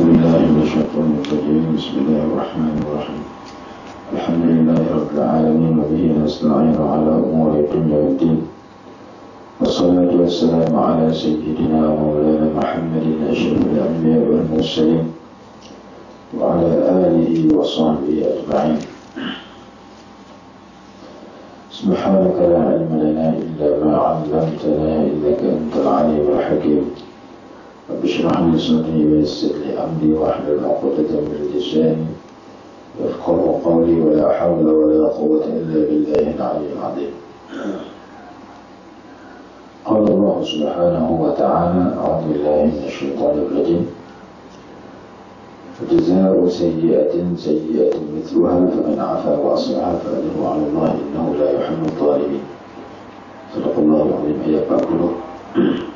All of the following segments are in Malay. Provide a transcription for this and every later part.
بالله من الشيطان الرجيم. بسم الله الرحمن الرحيم. الحمد لله رب العالمين وبه نستعين على أمور الدنيا والدين، والصلاة والسلام على سيدنا مولانا محمد أشرف الأنبياء والمرسلين وعلى آله وصحبه أجمعين. سبحانك لا علم لنا إلا ما علمتنا إنك أنت العليم الحكيم. رب اشرح لي صدري ويسر لي أمري واحلل عقدة من لساني يفقهوا قولي، ولا حول ولا قوة إلا بالله العلي العظيم. قال الله سبحانه وتعالى: أعوذ بالله من الشيطان الرجيم: فجزاء سيئة سيئة مثلها فمن عفا وأصلح فأجره على الله إنه لا يحب الظالمين. صدق الله العظيم. Ayat 40.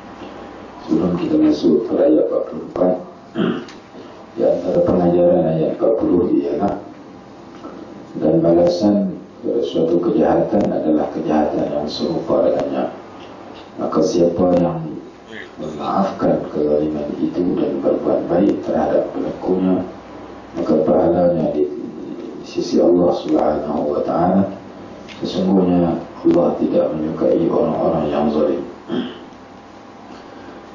Sebelum kita masuk ke ayat 44, di antara pengajaran ayat 40 ialah dan balasan pada suatu kejahatan adalah kejahatan yang serupa dengannya. Maka siapa yang memaafkan kezaliman itu dan berbuat baik terhadap pelakunya, maka pahalanya di sisi Allah Subhanahu wa Ta'ala. Sesungguhnya Allah tidak menyukai orang-orang yang zalim.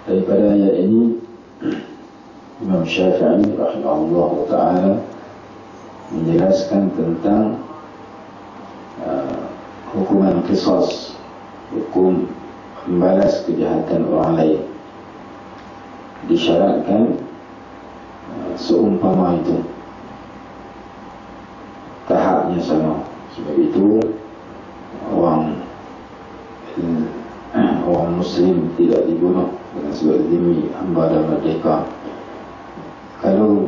Daripada ayat ini, Imam Syafi'i rahimahullah ta'ala menjelaskan tentang hukuman qisas, hukum membalas kejahatan orang lain. Disyaratkan seumpama itu, tahapnya sama. Sebab itu orang Muslim tidak dibunuh dengan sebab demi hamba dan merdeka. Kalau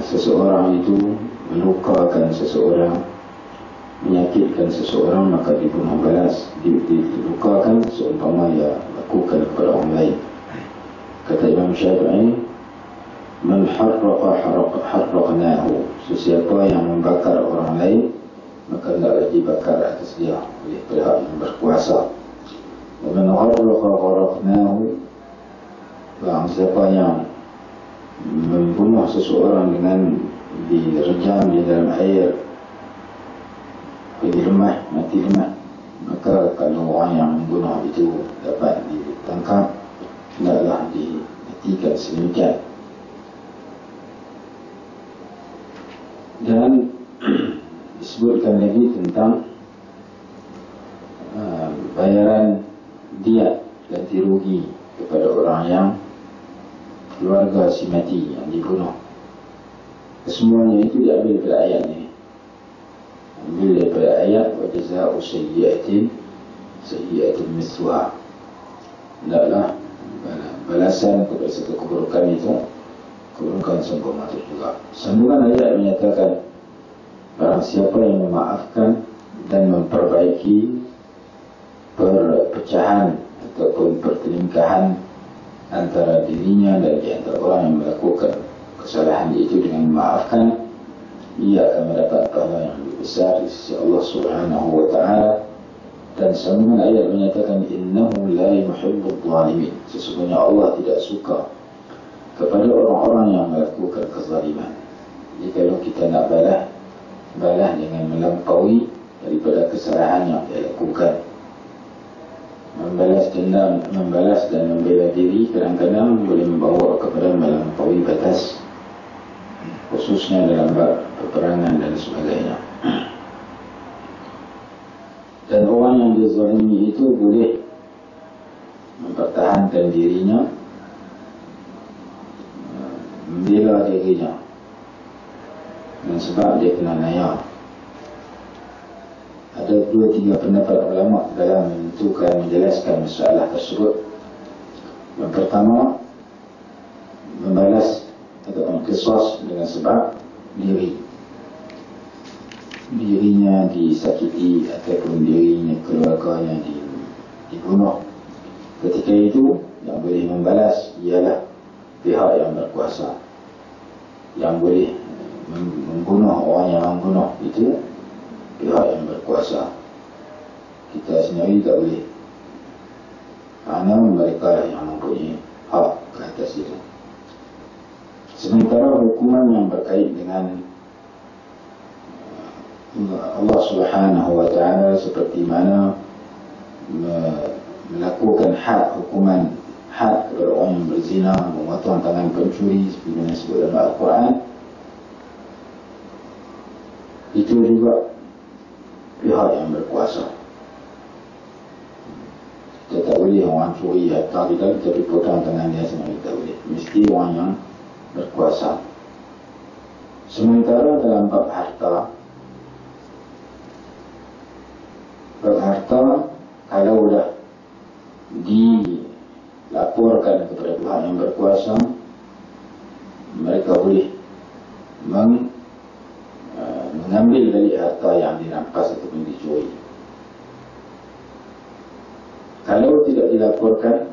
seseorang itu melukakan seseorang, menyakitkan seseorang, maka dibunuh balas. Dilukakan seumpama ia lakukan kepada orang lain. Kata Imam Syafi'i, man harraqnahu, sesiapa yang membakar orang lain, maka hendaklah dibakar atas dia oleh pihak yang berkuasa. Man harraqnahu, barang siapa yang membunuh seseorang dengan direjam di dalam air, pergi lemah, mati lemah, maka kalau orang yang membunuh itu dapat ditangkap, hendaklah dimatikan sedemikian. Dan disebutkan lagi tentang bayaran diat ganti rugi kepada orang yang keluarga si mati yang dibunuh. Kesemuanya itu diambil daripada ayat ini. Ambil daripada ayat wa jazaa'u sayyi'atin sayyi'atun mithluha. Hendaklah balasan kepada satu keburukan itu keburukan seumpama itu juga. Sambungan ayat menyatakan, barang siapa yang memaafkan dan memperbaiki perpecahan ataupun pertelingkahan antara dirinya dan di antara orang yang melakukan kesalahan itu dengan memaafkan, ia akan mendapat pahala yang lebih besar di sisi Allah Subhanahu wa Ta'ala. Dan sambungan ayat menyatakan, innahu la yuhibbul zalimin, sesungguhnya Allah tidak suka kepada orang-orang yang melakukan kezaliman. Jadi kalau kita nak balas dengan melampaui daripada kesalahan yang dia lakukan. Membalas dendam, membalas dan membela diri kadang-kadang boleh membawa kepada melampaui batas, khususnya dalam bab peperangan dan sebagainya. Dan orang yang dizalimi itu boleh mempertahankan dirinya, membela dirinya, dan sebab dia kena naya. Ada 2-3 pendapat ulama dalam menjelaskan masalah tersebut. Yang pertama, membalas atau qisas dengan sebab dirinya disakiti ataupun dirinya, keluarganya dibunuh. Ketika itu yang boleh membalas ialah pihak yang berkuasa. Yang boleh membunuh orang yang membunuh itu pihak yang berkuasa. Kita sendiri tak boleh, kerana mereka yang mempunyai hak ke atas itu. antara hukuman yang berkait dengan Allah Subhanahu wa Ta'ala, seperti mana melakukan hukuman had kepada orang yang berzina, memotong tangan pencuri seperti yang disebut dalam Al-Quran. Itu juga pihak yang berkuasa. Kita tak boleh orang curi harta kita potong tangan dia, semua kita boleh. Mesti orang yang berkuasa. Sementara dalam bab harta, kalau dah dilaporkan kepada pihak yang berkuasa, mereka boleh mengambil dari harta yang dirampas ataupun dicuri. Kalau tidak dilaporkan,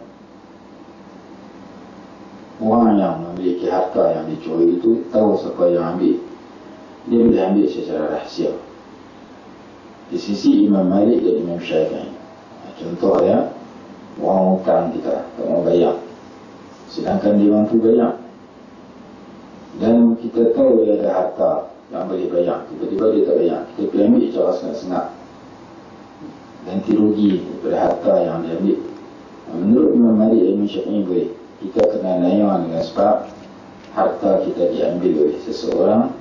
orang yang memiliki harta yang dicuri itu tahu siapa yang ambil. Dia boleh ambil secara rahsia. Di sisi Imam Malik dan Imam Syafi'i, contoh ya, orang hutang kita tak mau bayar, sedangkan dia mampu bayar, dan kita tahu dia ada harta yang boleh bayar, tiba-tiba dia tak bayar, kita pergi ambil cara sengat-sengat, ganti rugi daripada harta yang dia ambil. Menurut Imam Malik dan Imam Syafi'i boleh. Kita kena nayang dengan sebab harta kita diambil oleh seseorang,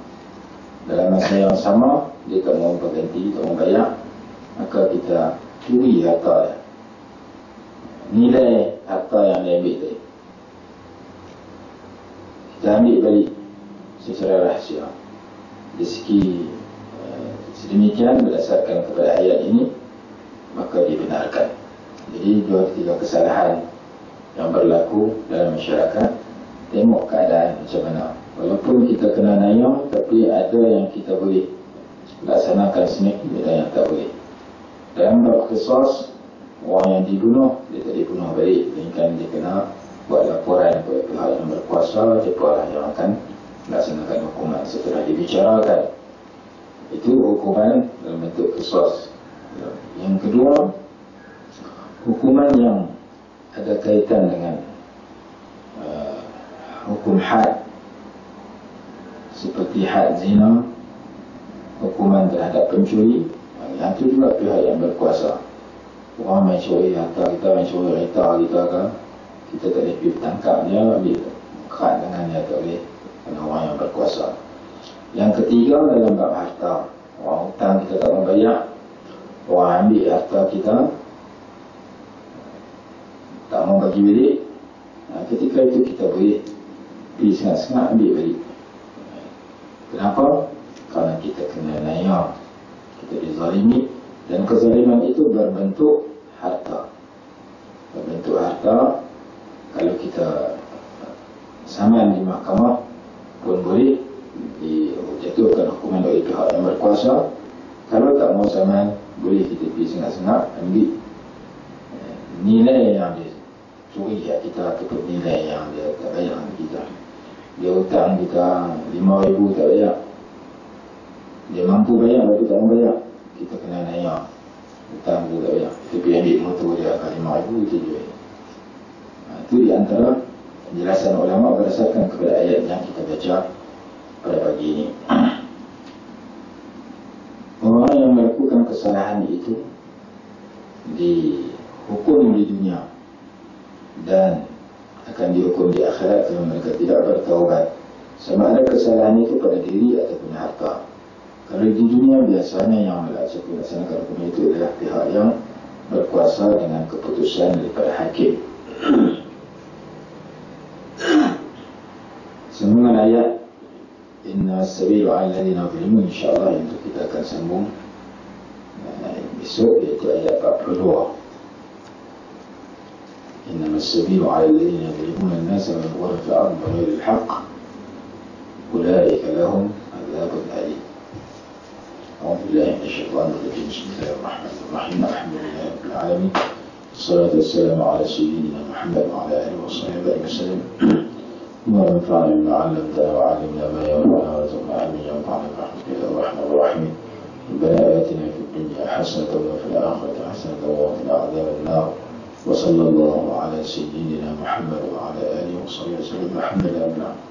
dalam masa yang sama dia tak mau berganti, tak mau bayar, maka kita curi harta dia, nilai harta yang dia ambil tadi, kita ambil balik secara rahsia. Dari segi sedemikian, berdasarkan kepada ayat ini, maka dibenarkan. Jadi dua tiga kesalahan yang berlaku dalam masyarakat, tengok keadaan macam mana. Walaupun kita kena nayang, tapi ada yang kita boleh laksanakan sendiri, ada yang tak boleh. Dalam bab qisas, orang yang dibunuh, dia tak dibunuh balik, melainkan dia kena buat laporan kepada pihak yang berkuasa, siapa yang akan melaksanakan hukuman setelah dibicarakan. Itu hukuman dalam bentuk qisas. Yang kedua, hukuman yang ada kaitan dengan hukum had, seperti had zina, hukuman terhadap pencuri. Yang itu juga pihak yang berkuasa. Orang main curi harta kita, main curi kereta kita kan, kita tak boleh pergi tangkap dia, ambil kerat dengan dia, tak boleh, kerana orang yang berkuasa. Yang ketiga, dalam bab harta, orang hutang kita tak mau bayar, orang ambil harta kita, tak mau bagi balik, ketika itu kita boleh pergi sengat-sengat ambil balik. Kenapa? Kerana kita kena nayang, kita dizalimi, dan kezaliman itu berbentuk harta. Berbentuk harta, kalau kita saman di mahkamah pun boleh dijatuhkan hukuman oleh pihak yang berkuasa. Kalau tak mau saman, boleh kita pergi sengat-sengat ambil nilai yang dia curi kita, ataupun nilai yang dia tak bayar kita. Dia hutang kita 5,000 tak bayar, dia mampu bayar tapi tak mau bayar, kita kena nayang, hutang dia tak bayar, kita pergi ambil motor dia akan 5,000, kita jual. Itu di antara penjelasan ulama berdasarkan kepada ayat yang kita baca pada pagi ini. Orang yang melakukan kesalahan itu dihukum di dunia dan akan dihukum di akhirat kalau mereka tidak bertaubat, sama ada kesalahan itu pada diri ataupun harta. Kalau di dunia, biasanya yang melaksanakan hukum itu adalah pihak yang berkuasa dengan keputusan daripada hakim. Sambungan ayat Inna as-sabilu 'ala alladhina zalamu, insyaAllah itu kita akan sambung besok, iaitu ayat 42. إنما السبيل على الذين يظلمون الناس ويبغون في الأرض بغير الحق أولئك لهم عذاب أليم. أعوذ بالله من الشيطان الرجيم. بسم الله الرحمن الرحيم. الحمد لله رب العالمين، والصلاة والسلام على سيدنا محمد وعلى آله وصحبه وسلم. اللهم انفعنا بما علمتنا وعلمنا ما ينفعنا وارزقنا علما ينفعنا برحمتك يا أرحم الراحمين. ربنا آتنا في الدنيا حسنة وفي الآخرة حسنة وقنا عذاب النار. وصلى الله على سيدنا محمد وعلى آله وصحبه وسلم. الحمد لله رب العالمين.